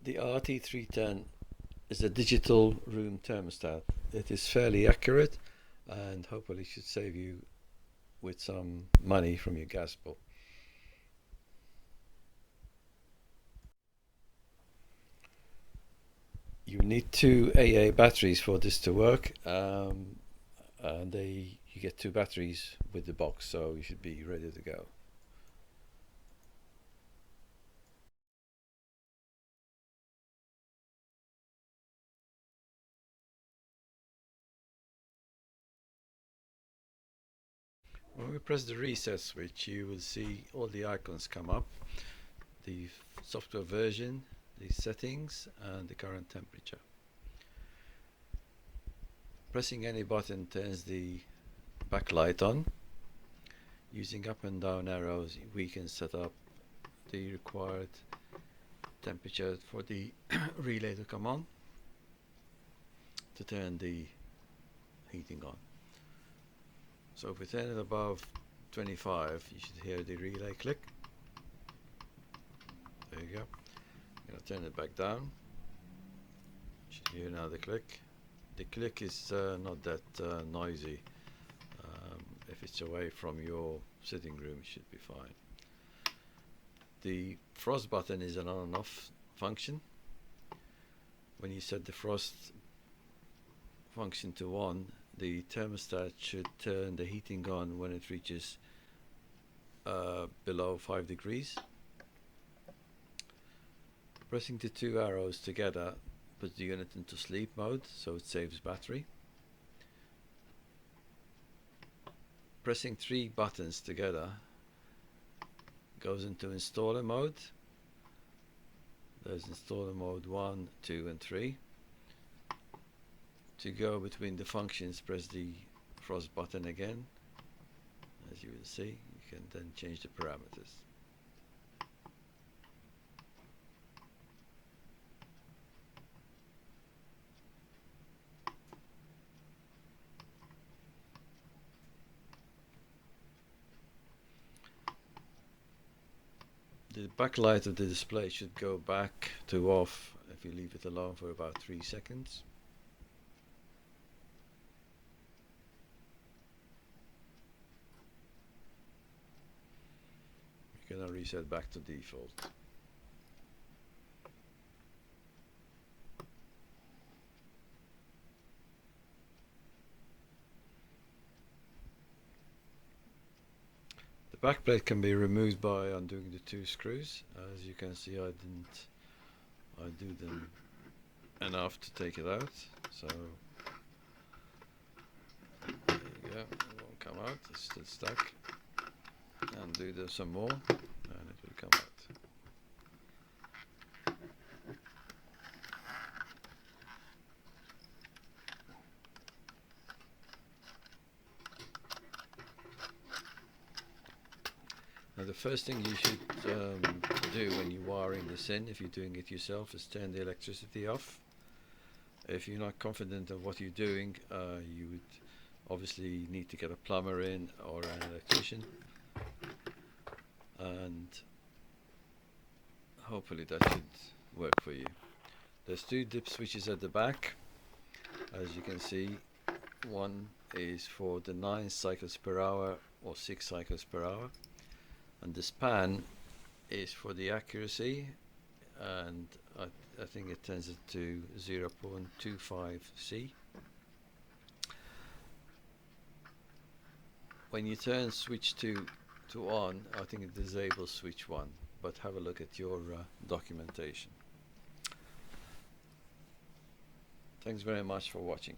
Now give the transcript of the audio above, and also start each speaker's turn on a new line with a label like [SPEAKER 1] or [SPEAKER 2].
[SPEAKER 1] The RT310 is a digital room thermostat. It is fairly accurate and hopefully should save you with some money from your gas bill. You need two AA batteries for this to work, and you get two batteries with the box, so you should be ready to go. When we press the reset switch, you will see all the icons come up: the software version, the settings, and the current temperature. Pressing any button turns the backlight on. Using up and down arrows, we can set up the required temperature for the relay to come on to turn the heating on. So if we turn it above 25, you should hear the relay click. There you go. I'm going to turn it back down. You should hear now the click. The click is not that noisy. If it's away from your sitting room, it should be fine. The frost button is an on and off function. When you set the frost function to on, the thermostat should turn the heating on when it reaches below 5 degrees. Pressing the two arrows together puts the unit into sleep mode, so it saves battery. Pressing three buttons together goes into installer mode. There's installer mode 1, 2 and 3. To go between the functions, press the frost button again. As you will see, you can then change the parameters. The backlight of the display should go back to off if you leave it alone for about 3 seconds. You can now reset back to default. The backplate can be removed by undoing the two screws. As you can see, I do them enough to take it out. So there you go, it won't come out, it's still stuck. And do some more, and it will come out. Now the first thing you should do when you're wiring this in, if you're doing it yourself, is turn the electricity off. If you're not confident of what you're doing, you would obviously need to get a plumber in or an electrician, and hopefully that should work for you. There's two dip switches at the back. As you can see, one is for the 9 cycles per hour or 6 cycles per hour, and the span is for the accuracy, and I think it turns it to 0.25 C. When you turn switch 2 to on, I think it disables switch 1, but have a look at your documentation. Thanks very much for watching.